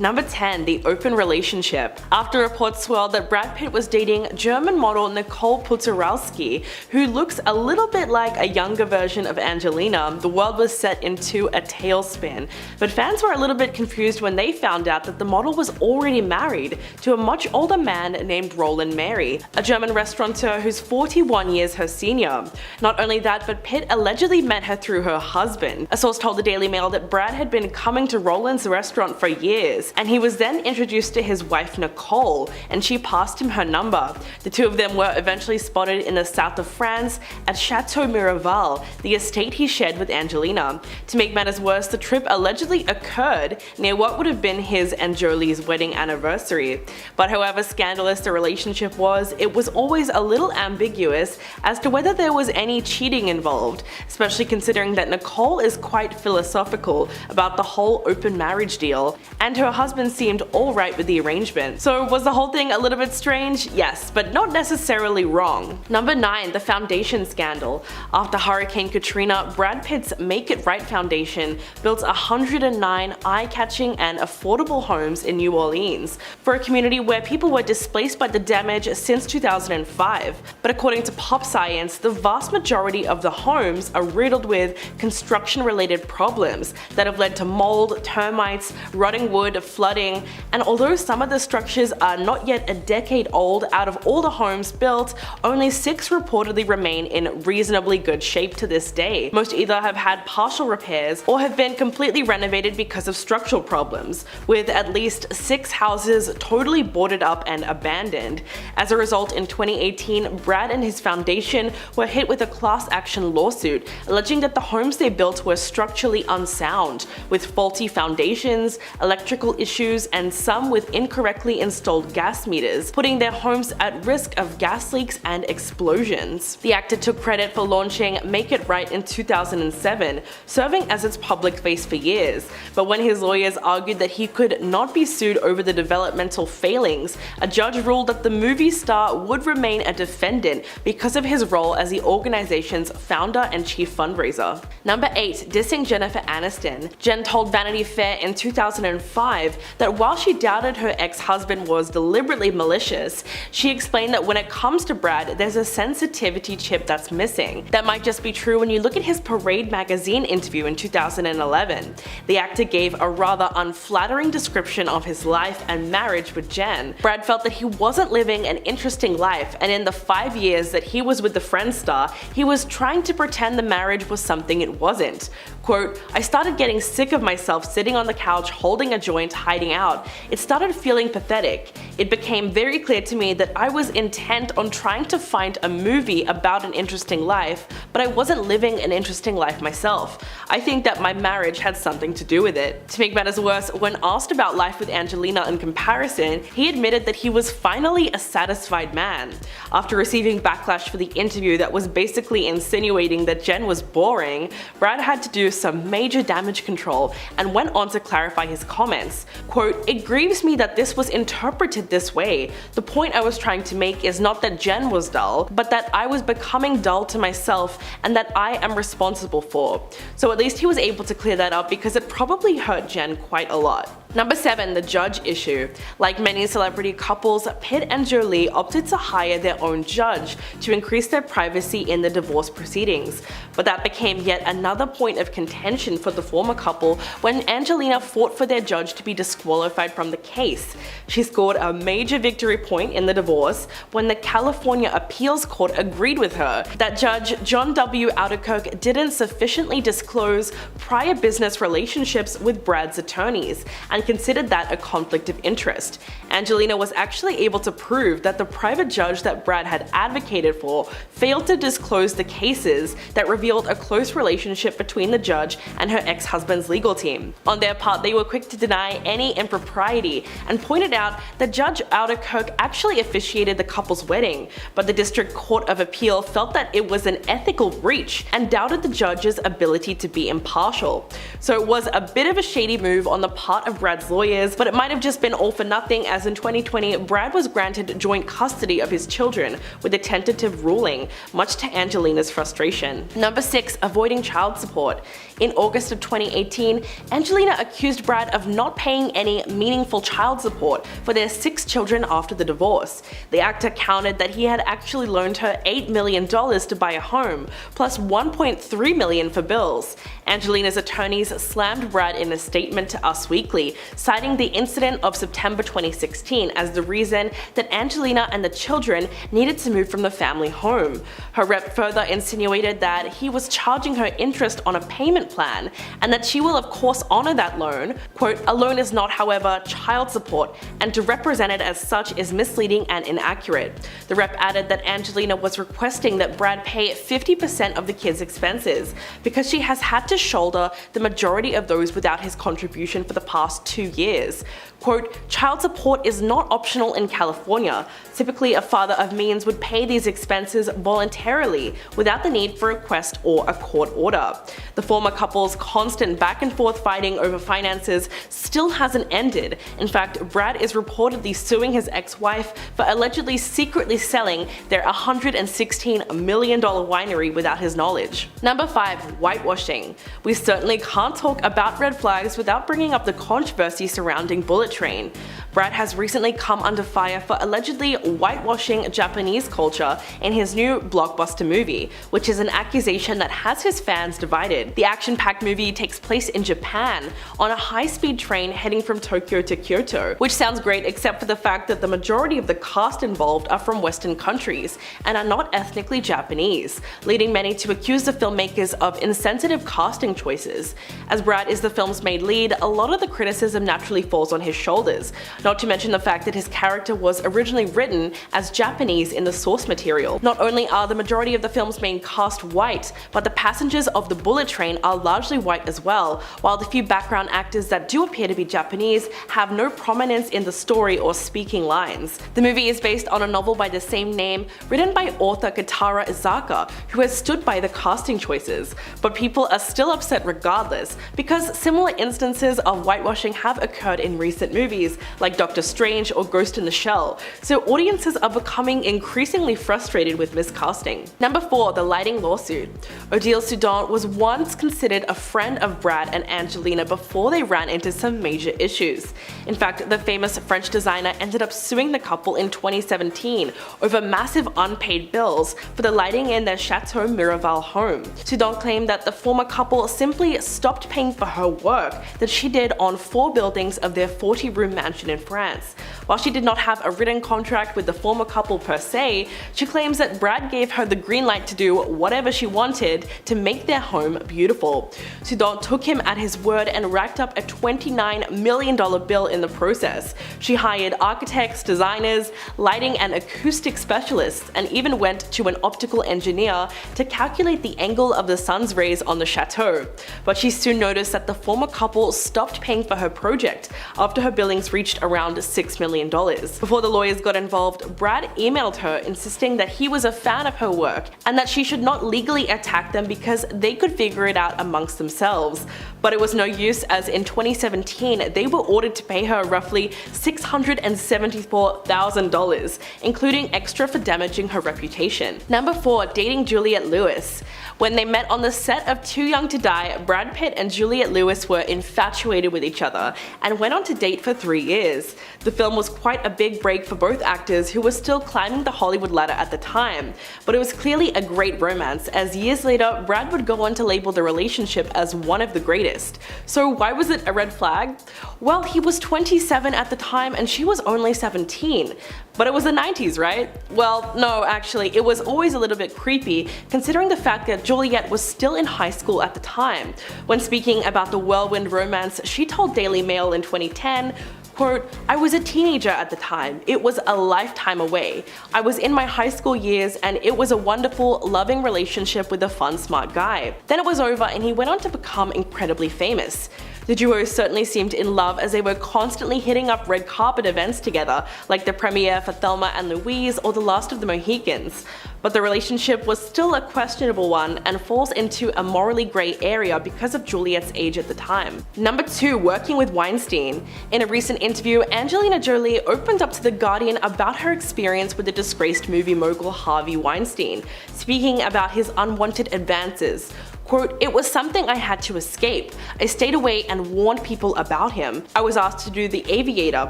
Number 10. The open relationship. After reports swirled that Brad Pitt was dating German model Nicole Putarowski, who looks a little bit like a younger version of Angelina, the world was set into a tailspin. But fans were a little bit confused when they found out that the model was already married to a much older man named Roland Mary, a German restaurateur who's 41 years her senior. Not only that, but Pitt allegedly met her through her husband. A source told the Daily Mail that Brad had been coming to Roland's restaurant for years, and he was then introduced to his wife Nicole, and she passed him her number. The two of them were eventually spotted in the south of France at Chateau Miraval, the estate he shared with Angelina. To make matters worse, the trip allegedly occurred near what would have been his and Jolie's wedding anniversary. But however scandalous the relationship was, it was always a little ambiguous as to whether there was any cheating involved, especially considering that Nicole is quite philosophical about the whole open marriage deal, and her husband seemed alright with the arrangement. So was the whole thing a little bit strange? Yes, but not necessarily wrong. Number 9. The foundation scandal. After Hurricane Katrina, Brad Pitt's Make It Right Foundation built 109 eye-catching and affordable homes in New Orleans for a community where people were displaced by the damage since 2005. But according to Pop Science, the vast majority of the homes are riddled with construction-related problems that have led to mold, termites, rotting wood, flooding, and although some of the structures are not yet a decade old, out of all the homes built, only 6 reportedly remain in reasonably good shape to this day. Most either have had partial repairs or have been completely renovated because of structural problems, with at least 6 houses totally boarded up and abandoned. As a result, in 2018, Brad and his foundation were hit with a class action lawsuit alleging that the homes they built were structurally unsound, with faulty foundations, electrical issues, and some with incorrectly installed gas meters, putting their homes at risk of gas leaks and explosions. The actor took credit for launching Make It Right in 2007, serving as its public face for years. But when his lawyers argued that he could not be sued over the developmental failings, a judge ruled that the movie star would remain a defendant because of his role as the organization's founder and chief fundraiser. Number 8. Dissing Jennifer Aniston. Jen told Vanity Fair in 2005 that while she doubted her ex-husband was deliberately malicious, she explained that when it comes to Brad, there's a sensitivity chip that's missing. That might just be true when you look at his Parade magazine interview in 2011. The actor gave a rather unflattering description of his life and marriage with Jen. Brad felt that he wasn't living an interesting life, and in the 5 years that he was with the Friends star, he was trying to pretend the marriage was something it wasn't. Quote, "I started getting sick of myself sitting on the couch holding a joint hiding out. It started feeling pathetic. It became very clear to me that I was intent on trying to find a movie about an interesting life, but I wasn't living an interesting life myself. I think that my marriage had something to do with it." To make matters worse, when asked about life with Angelina in comparison, he admitted that he was finally a satisfied man. After receiving backlash for the interview that was basically insinuating that Jen was boring, Brad had to do some major damage control and went on to clarify his comments. Quote, "It grieves me that this was interpreted this way. The point I was trying to make is not that Jen was dull, but that I was becoming dull to myself and that I am responsible for." So at least he was able to clear that up because it probably hurt Jen quite a lot. Number 7. The judge issue. Like many celebrity couples, Pitt and Jolie opted to hire their own judge to increase their privacy in the divorce proceedings. But that became yet another point of contention for the former couple when Angelina fought for their judge to be disqualified from the case. She scored a major victory point in the divorce when the California Appeals Court agreed with her that Judge John W. Alderkirk didn't sufficiently disclose prior business relationships with Brad's attorneys and considered that a conflict of interest. Angelina was actually able to prove that the private judge that Brad had advocated for failed to disclose the cases that revealed a close relationship between the judge and her ex-husband's legal team. On their part, they were quick to deny any impropriety and pointed out that Judge Alderkirk actually officiated the couple's wedding, but the District Court of Appeal felt that it was an ethical breach and doubted the judge's ability to be impartial. So it was a bit of a shady move on the part of Brad Brad's lawyers, but it might have just been all for nothing, as in 2020, Brad was granted joint custody of his children with a tentative ruling, much to Angelina's frustration. Number 6. Avoiding child support. In August of 2018, Angelina accused Brad of not paying any meaningful child support for their 6 children after the divorce. The actor countered that he had actually loaned her $8 million to buy a home, plus $1.3 million for bills. Angelina's attorneys slammed Brad in a statement to Us Weekly, citing the incident of September 2016 as the reason that Angelina and the children needed to move from the family home. Her rep further insinuated that he was charging her interest on a payment plan, and that she will of course honor that loan. Quote, "A loan is not, however, child support, and to represent it as such is misleading and inaccurate." The rep added that Angelina was requesting that Brad pay 50% of the kids' expenses, because she has had to shoulder the majority of those without his contribution for the past 2 years. Quote, "Child support is not optional in California. Typically, a father of means would pay these expenses voluntarily without the need for a request or a court order." The former couple's constant back and forth fighting over finances still hasn't ended. In fact, Brad is reportedly suing his ex-wife for allegedly secretly selling their $116 million winery without his knowledge. Number 5. Whitewashing. We certainly can't talk about red flags without bringing up the controversy surrounding Bullet Train. Brad has recently come under fire for allegedly whitewashing Japanese culture in his new blockbuster movie, which is an accusation that has his fans divided. The action-packed movie takes place in Japan on a high-speed train heading from Tokyo to Kyoto, which sounds great except for the fact that the majority of the cast involved are from Western countries and are not ethnically Japanese, leading many to accuse the filmmakers of insensitive casting choices. As Brad is the film's main lead, a lot of the criticism naturally falls on his shoulders, not to mention the fact that his character was originally written as Japanese in the source material. Not only are the majority of the film's main cast white, but the passengers of the bullet train are largely white as well, while the few background actors that do appear to be Japanese have no prominence in the story or speaking lines. The movie is based on a novel by the same name, written by author Katara Izaka, who has stood by the casting choices, but people are still upset regardless, because similar instances of whitewashing have occurred in recent movies like Doctor Strange or Ghost in the Shell, so audiences are becoming increasingly frustrated with miscasting. Number 4. The lighting lawsuit. Odile Sudant was once considered a friend of Brad and Angelina before they ran into some major issues. In fact, the famous French designer ended up suing the couple in 2017 over massive unpaid bills for the lighting in their Chateau Miraval home. Sudant claimed that the former couple simply stopped paying for her work that she did on 4 buildings of their 40-room mansion in France. While she did not have a written contract with the former couple per se, she claims that Brad gave her the green light to do whatever she wanted to make their home beautiful. Sudant took him at his word and racked up a $29 million bill in the process. She hired architects, designers, lighting and acoustic specialists, and even went to an optical engineer to calculate the angle of the sun's rays on the chateau. But she soon noticed that the former couple stopped paying for her project after her billings reached around $6 million. Before the lawyers got involved, Brad emailed her insisting that he was a fan of her work and that she should not legally attack them because they could figure it out amongst themselves. But it was no use, as in 2017 they were ordered to pay her roughly $674,000, including extra for damaging her reputation. Number 4. Dating Juliette Lewis. When they met on the set of Too Young to Die, Brad Pitt and Juliette Lewis were infatuated with each other and went on to date for 3 years. The film was quite a big break for both actors, who were still climbing the Hollywood ladder at the time, but it was clearly a great romance, as years later Brad would go on to label the relationship as one of the greatest. So why was it a red flag? Well, he was 27 at the time and she was only 17. But it was the 90s, right? Well, no, actually, it was always a little bit creepy, considering the fact that Juliette was still in high school at the time. When speaking about the whirlwind romance, she told Daily Mail in 2010, quote, "I was a teenager at the time. It was a lifetime away. I was in my high school years and it was a wonderful, loving relationship with a fun, smart guy. Then it was over and he went on to become incredibly famous." The duo certainly seemed in love, as they were constantly hitting up red carpet events together, like the premiere for Thelma and Louise or The Last of the Mohicans. but the relationship was still a questionable one and falls into a morally grey area because of Juliette's age at the time. Number 2. Working with Weinstein. In a recent interview, Angelina Jolie opened up to The Guardian about her experience with the disgraced movie mogul Harvey Weinstein, speaking about his unwanted advances. Quote, "It was something I had to escape. I stayed away and warned people about him. I was asked to do The Aviator,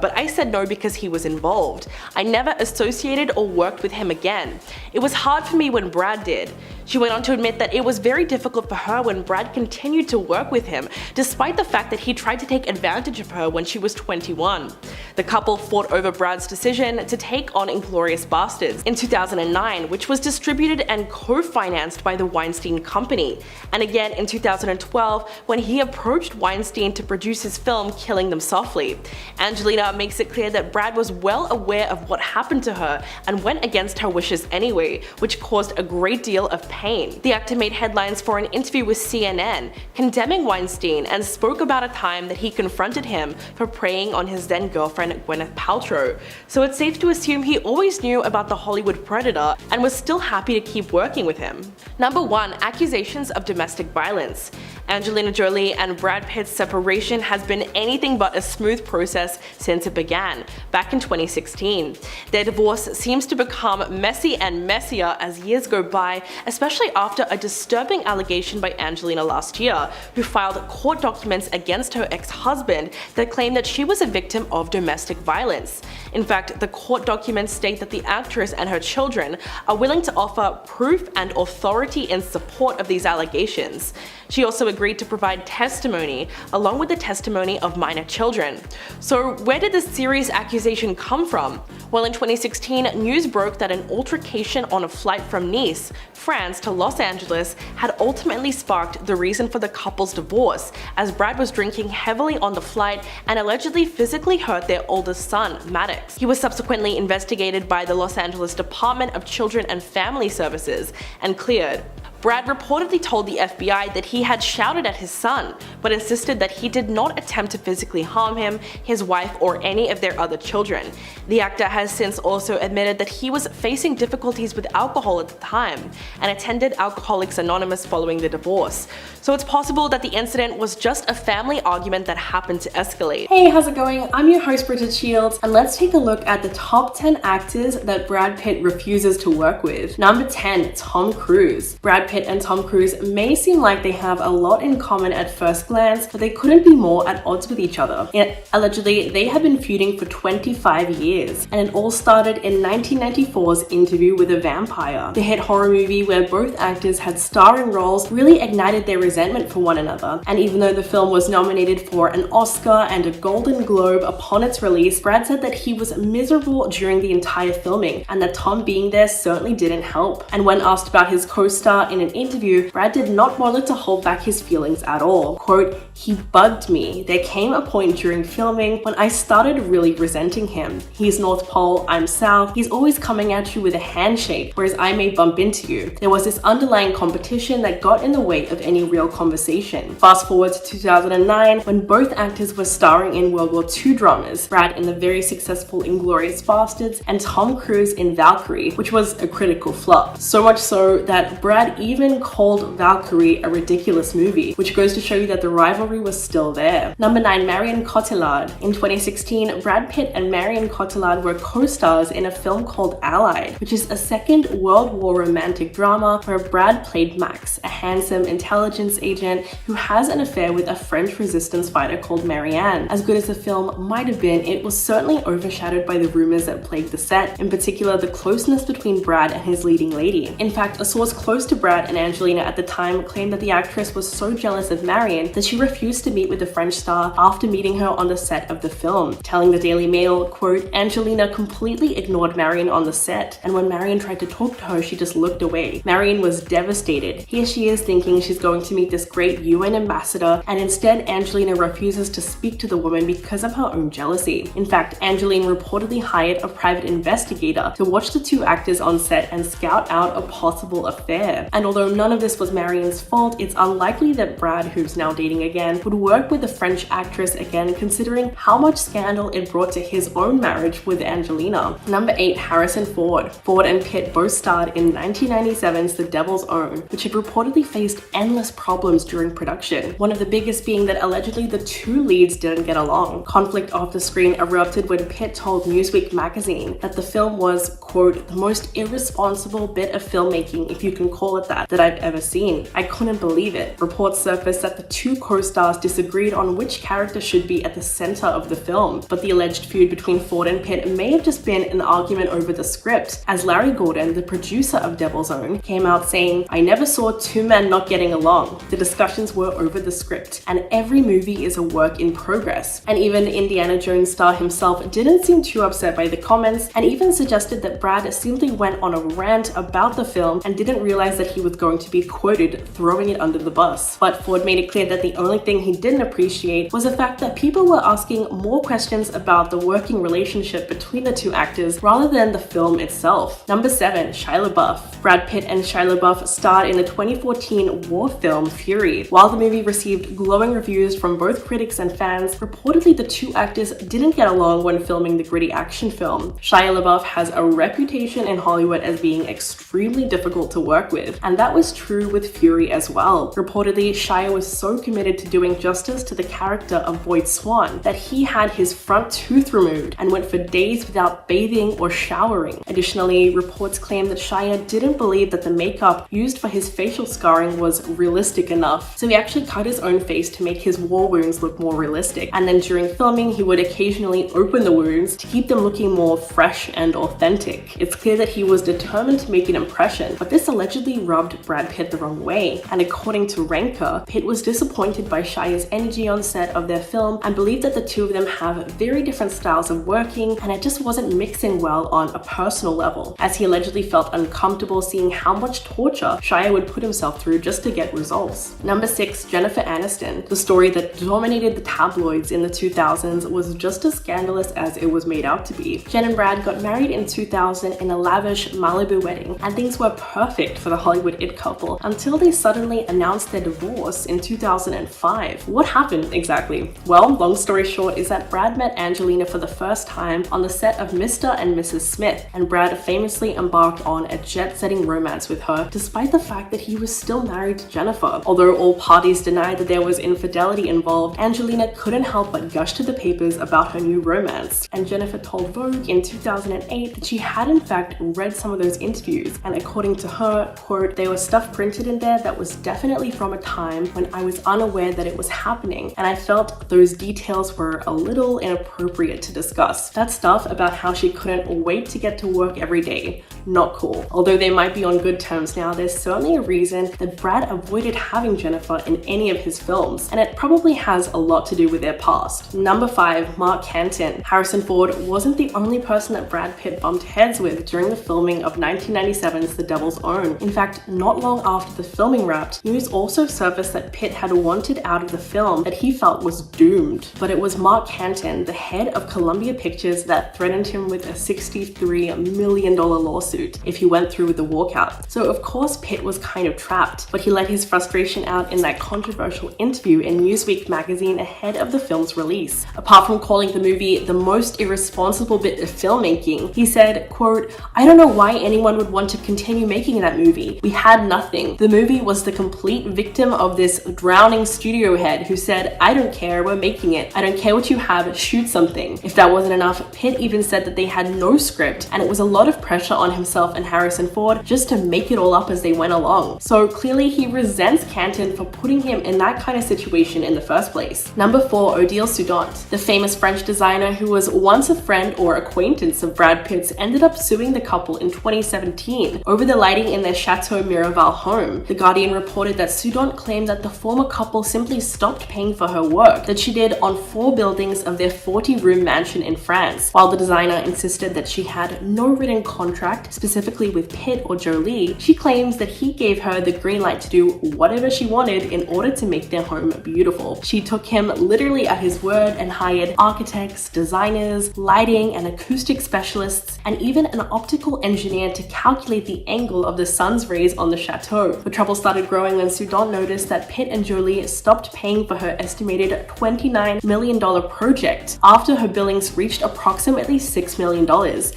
but I said no because he was involved. I never associated or worked with him again. It was hard for me when Brad did." She went on to admit that it was very difficult for her when Brad continued to work with him, despite the fact that he tried to take advantage of her when she was 21. The couple fought over Brad's decision to take on Inglourious Basterds in 2009, which was distributed and co-financed by the Weinstein Company, and again in 2012 when he approached Weinstein to produce his film Killing Them Softly. Angelina makes it clear that Brad was well aware of what happened to her and went against her wishes anyway, which caused a great deal of pain. The actor made headlines for an interview with CNN, condemning Weinstein, and spoke about a time that he confronted him for preying on his then girlfriend Gwyneth Paltrow. So it's safe to assume he always knew about the Hollywood predator and was still happy to keep working with him. Number 1. Accusations of domestic violence. Angelina Jolie and Brad Pitt's separation has been anything but a smooth process since it began, back in 2016. Their divorce seems to become messy and messier as years go by, especially after a disturbing allegation by Angelina last year, who filed court documents against her ex-husband that claimed that she was a victim of domestic violence. In fact, the court documents state that the actress and her children are willing to offer proof and authority in support of these allegations. She also agreed to provide testimony, along with the testimony of minor children. So where did this serious accusation come from? Well, in 2016, news broke that an altercation on a flight from Nice, France to Los Angeles had ultimately sparked the reason for the couple's divorce, as Brad was drinking heavily on the flight and allegedly physically hurt their oldest son, Maddox. He was subsequently investigated by the Los Angeles Department of Children and Family Services and cleared. Brad reportedly told the FBI that he had shouted at his son, but insisted that he did not attempt to physically harm him, his wife, or any of their other children. The actor has since also admitted that he was facing difficulties with alcohol at the time and attended Alcoholics Anonymous following the divorce. So it's possible that the incident was just a family argument that happened to escalate. Hey, how's it going? I'm your host Bridget Shields, and let's take a look at the top 10 actors that Brad Pitt refuses to work with. Number 10, Tom Cruise. Brad Pitt and Tom Cruise may seem like they have a lot in common at first glance, but they couldn't be more at odds with each other. Yet, allegedly, they have been feuding for 25 years, and it all started in 1994's Interview with a Vampire. The hit horror movie where both actors had starring roles really ignited their resentment for one another, and even though the film was nominated for an Oscar and a Golden Globe upon its release, Brad said that he was miserable during the entire filming, and that Tom being there certainly didn't help. And when asked about his co-star in an interview, Brad did not bother to hold back his feelings at all. Quote, "He bugged me. There came a point during filming when I started really resenting him. He's North Pole, I'm South. He's always coming at you with a handshake, whereas I may bump into you. There was this underlying competition that got in the way of any real conversation." Fast forward to 2009, when both actors were starring in World War II dramas, Brad in the very successful Inglourious Basterds and Tom Cruise in Valkyrie, which was a critical flop. So much so that Brad even called Valkyrie a ridiculous movie, which goes to show you that the rivalry was still there. Number 9, Marion Cotillard. In 2016, Brad Pitt and Marion Cotillard were co-stars in a film called Allied, which is a Second World War romantic drama where Brad played Max, a handsome intelligence agent who has an affair with a French resistance fighter called Marianne. As good as the film might have been, it was certainly overshadowed by the rumors that plagued the set, in particular the closeness between Brad and his leading lady. In fact, a source close to Brad and Angelina at the time claimed that the actress was so jealous of Marion that she refused to meet with the French star after meeting her on the set of the film, telling the Daily Mail, quote, "Angelina completely ignored Marion on the set, and when Marion tried to talk to her, she just looked away. Marion was devastated. Here she is thinking she's going to meet this great UN ambassador, and instead Angelina refuses to speak to the woman because of her own jealousy." In fact, Angelina reportedly hired a private investigator to watch the two actors on set and scout out a possible affair. And and although none of this was Marian's fault, it's unlikely that Brad, who's now dating again, would work with the French actress again, considering how much scandal it brought to his own marriage with Angelina. Number 8, Harrison Ford. Ford and Pitt both starred in 1997's The Devil's Own, which had reportedly faced endless problems during production. One of the biggest being that allegedly the two leads didn't get along. Conflict off the screen erupted when Pitt told Newsweek magazine that the film was, quote, the most irresponsible bit of filmmaking, if you can call it that I've ever seen. I couldn't believe it. Reports surfaced that the two co-stars disagreed on which character should be at the center of the film, but the alleged feud between Ford and Pitt may have just been an argument over the script, as Larry Gordon, the producer of Devil's Own, came out saying, I never saw two men not getting along. The discussions were over the script, and every movie is a work in progress. And even Indiana Jones star himself didn't seem too upset by the comments, and even suggested that Brad simply went on a rant about the film and didn't realize that he was going to be quoted throwing it under the bus. But Ford made it clear that the only thing he didn't appreciate was the fact that people were asking more questions about the working relationship between the two actors rather than the film itself. Number 7, Shia LaBeouf. Brad Pitt and Shia LaBeouf starred in the 2014 war film Fury. While the movie received glowing reviews from both critics and fans, reportedly the two actors didn't get along when filming the gritty action film. Shia LaBeouf has a reputation in Hollywood as being extremely difficult to work with, and that was true with Fury as well. Reportedly, Shia was so committed to doing justice to the character of Boyd Swan that he had his front tooth removed and went for days without bathing or showering. Additionally, reports claim that Shia didn't believe that the makeup used for his facial scarring was realistic enough, so he actually cut his own face to make his war wounds look more realistic, and then during filming he would occasionally open the wounds to keep them looking more fresh and authentic. It's clear that he was determined to make an impression, but this allegedly rubbed Brad Pitt the wrong way, and according to Ranker, Pitt was disappointed by Shia's energy on set of their film and believed that the two of them have very different styles of working and it just wasn't mixing well on a personal level, as he allegedly felt uncomfortable seeing how much torture Shia would put himself through just to get results. Number 6, Jennifer Aniston. The story that dominated the tabloids in the 2000s was just as scandalous as it was made out to be. Jen and Brad got married in 2000 in a lavish Malibu wedding, and things were perfect for the Hollywood it couple until they suddenly announced their divorce in 2005. What happened exactly? Well, long story short is that Brad met Angelina for the first time on the set of Mr. and Mrs. Smith, and Brad famously embarked on a jet-setting romance with her, despite the fact that he was still married to Jennifer. Although all parties denied that there was infidelity involved, Angelina couldn't help but gush to the papers about her new romance, and Jennifer told Vogue in 2008 that she had in fact read some of those interviews, and according to her, quote, there was stuff printed in there that was definitely from a time when I was unaware that it was happening, and I felt those details were a little inappropriate to discuss. That stuff about how she couldn't wait to get to work every day, not cool. Although they might be on good terms now, there's certainly a reason that Brad avoided having Jennifer in any of his films, and it probably has a lot to do with their past. Number 5, Mark Canton. Harrison Ford wasn't the only person that Brad Pitt bumped heads with during the filming of 1997's The Devil's Own. In fact, not long after the filming wrapped, news also surfaced that Pitt had wanted out of the film that he felt was doomed. But it was Mark Canton, the head of Columbia Pictures, that threatened him with a $63 million lawsuit if he went through with the walkout. So of course Pitt was kind of trapped, but he let his frustration out in that controversial interview in Newsweek magazine ahead of the film's release. Apart from calling the movie the most irresponsible bit of filmmaking, he said, quote, I don't know why anyone would want to continue making that movie. We had nothing. The movie was the complete victim of this drowning studio head who said, I don't care, we're making it. I don't care what you have, shoot something. If that wasn't enough, Pitt even said that they had no script, and it was a lot of pressure on himself and Harrison Ford just to make it all up as they went along. So clearly he resents Canton for putting him in that kind of situation in the first place. Number 4, Odile Sudant. The famous French designer who was once a friend or acquaintance of Brad Pitt's ended up suing the couple in 2017 over the lighting in their Chateau Miraval home. The Guardian reported that Sudant claimed that the former couple simply stopped paying for her work that she did on 4 buildings of their 40-room mansion in France, while the designer insisted that she had no written contract specifically with Pitt or Jolie. She claims that he gave her the green light to do whatever she wanted in order to make their home beautiful. She took him literally at his word and hired architects, designers, lighting and acoustic specialists, and even an optical engineer to calculate the angle of the sun's rays holidays on the chateau. The trouble started growing when Sudant noticed that Pitt and Jolie stopped paying for her estimated $29 million project after her billings reached approximately $6 million.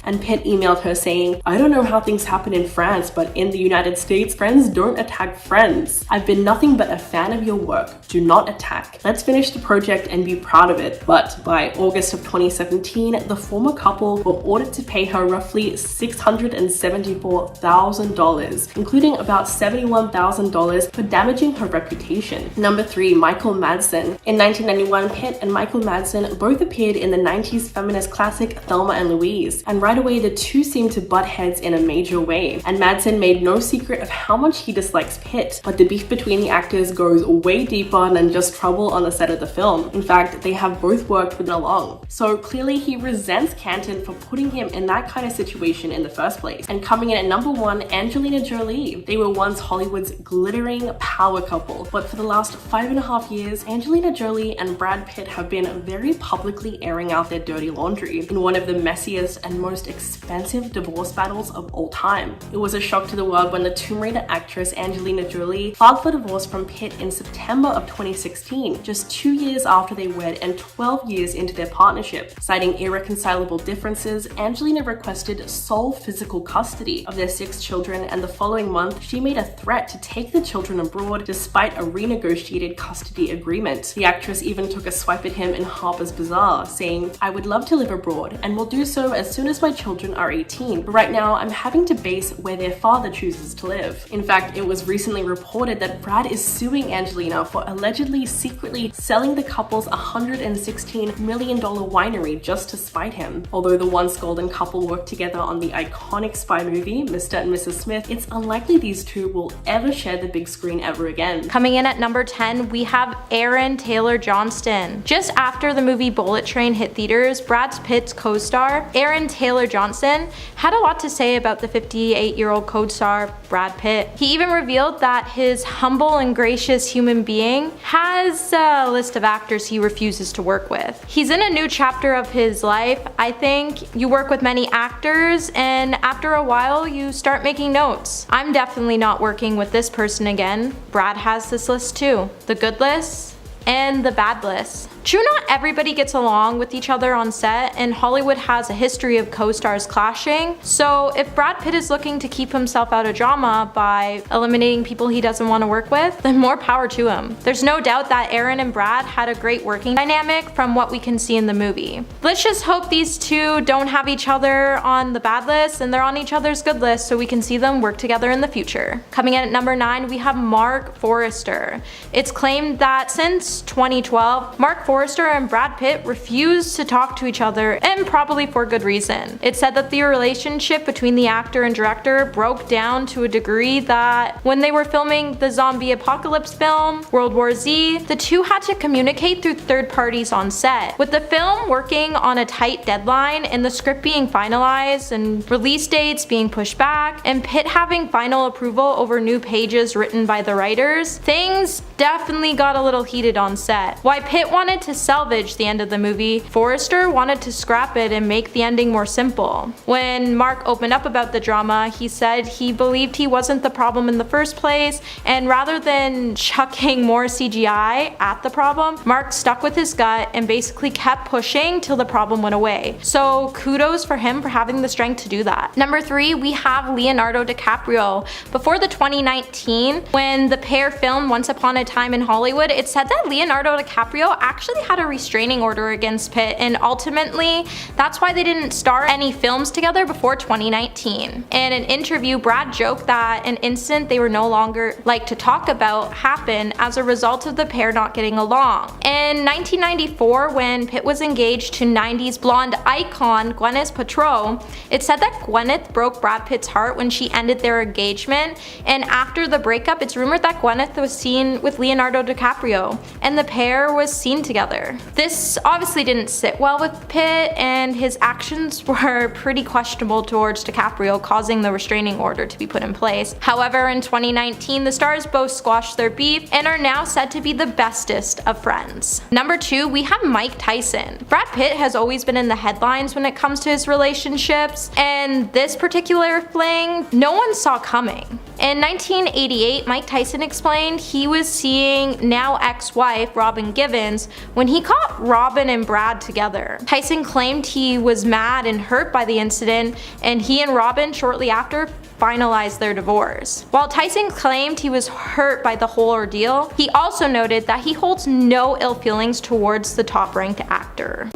And Pitt emailed her saying, "I don't know how things happen in France, but in the United States, friends don't attack friends. I've been nothing but a fan of your work. Do not attack. Let's finish the project and be proud of it." But by August of 2017, the former couple were ordered to pay her roughly $674,000, including about $71,000 for damaging her reputation. Number 3, Michael Madsen. In 1991, Pitt and Michael Madsen both appeared in the 90s feminist classic Thelma and Louise, and right away the two seemed to butt heads in a major way, and Madsen made no secret of how much he dislikes Pitt, but the beef between the actors goes way deeper than just trouble on the set of the film. In fact, they have both worked with along. So clearly he resents Canton for putting him in that kind of situation in the first place. And coming in at number 1, Angelina Jolie. They were once Hollywood's glittering power couple, but for the last 5.5 years, Angelina Jolie and Brad Pitt have been very publicly airing out their dirty laundry in one of the messiest and most expensive divorce battles of all time. It was a shock to the world when the Tomb Raider actress Angelina Jolie filed for divorce from Pitt in September of 2016, just 2 years after they wed and 12 years into their partnership. Citing irreconcilable differences, Angelina requested sole physical custody of their 6 children, and the following month, she made a threat to take the children abroad despite a renegotiated custody agreement. The actress even took a swipe at him in Harper's Bazaar, saying, "I would love to live abroad and will do so as soon as my children are 18, but right now I'm having to base where their father chooses to live." In fact, it was recently reported that Brad is suing Angelina for allegedly secretly selling the couple's $116 million winery just to spite him. Although the once golden couple worked together on the iconic spy movie Mr. and Mrs. Smith, it's unlikely these two will ever share the big screen ever again. Coming in at number 10, we have Aaron Taylor Johnston. Just after the movie Bullet Train hit theaters, Brad Pitt's co-star, Aaron Taylor Johnston, had a lot to say about the 58-year-old co-star Brad Pitt. He even revealed that his humble and gracious human being has a list of actors he refuses to work with. He's in a new chapter of his life. I think you work with many actors, and after a while you start making notes. I'm definitely not working with this person again. Brad has this list too. The good list and the bad list. True, not everybody gets along with each other on set, and Hollywood has a history of co-stars clashing. So if Brad Pitt is looking to keep himself out of drama by eliminating people he doesn't want to work with, then more power to him. There's no doubt that Aaron and Brad had a great working dynamic from what we can see in the movie. Let's just hope these two don't have each other on the bad list and they're on each other's good list so we can see them work together in the future. Coming in at number 9, we have Marc Forster. It's claimed that since 2012, Marc Forster and Brad Pitt refused to talk to each other, and probably for good reason. It's said that the relationship between the actor and director broke down to a degree that when they were filming the zombie apocalypse film, World War Z, the two had to communicate through third parties on set. With the film working on a tight deadline and the script being finalized and release dates being pushed back, and Pitt having final approval over new pages written by the writers, things definitely got a little heated on set. Why Pitt wanted to salvage the end of the movie, Forster wanted to scrap it and make the ending more simple. When Mark opened up about the drama, he said he believed he wasn't the problem in the first place, and rather than chucking more CGI at the problem, Mark stuck with his gut and basically kept pushing till the problem went away. So kudos for him for having the strength to do that. Number 3, we have Leonardo DiCaprio. Before the 2019, when the pair filmed Once Upon a Time in Hollywood, it said that Leonardo DiCaprio actually had a restraining order against Pitt, and ultimately that's why they didn't star any films together before 2019. In an interview, Brad joked that an incident they were no longer like to talk about happened as a result of the pair not getting along. In 1994, when Pitt was engaged to 90s blonde icon Gwyneth Paltrow, it said that Gwyneth broke Brad Pitt's heart when she ended their engagement, and after the breakup, it's rumored that Gwyneth was seen with Leonardo DiCaprio, and the pair was seen together. This obviously didn't sit well with Pitt, and his actions were pretty questionable towards DiCaprio, causing the restraining order to be put in place. However, in 2019, the stars both squashed their beef and are now said to be the bestest of friends. Number 2, we have Mike Tyson. Brad Pitt has always been in the headlines when it comes to his relationships, and this particular fling, no one saw coming. In 1988, Mike Tyson explained he was seeing now ex-wife Robin Givens when he caught Robin and Brad together. Tyson claimed he was mad and hurt by the incident, and he and Robin shortly after finalized their divorce. While Tyson claimed he was hurt by the whole ordeal, he also noted that he holds no ill feelings towards the top-ranked actor.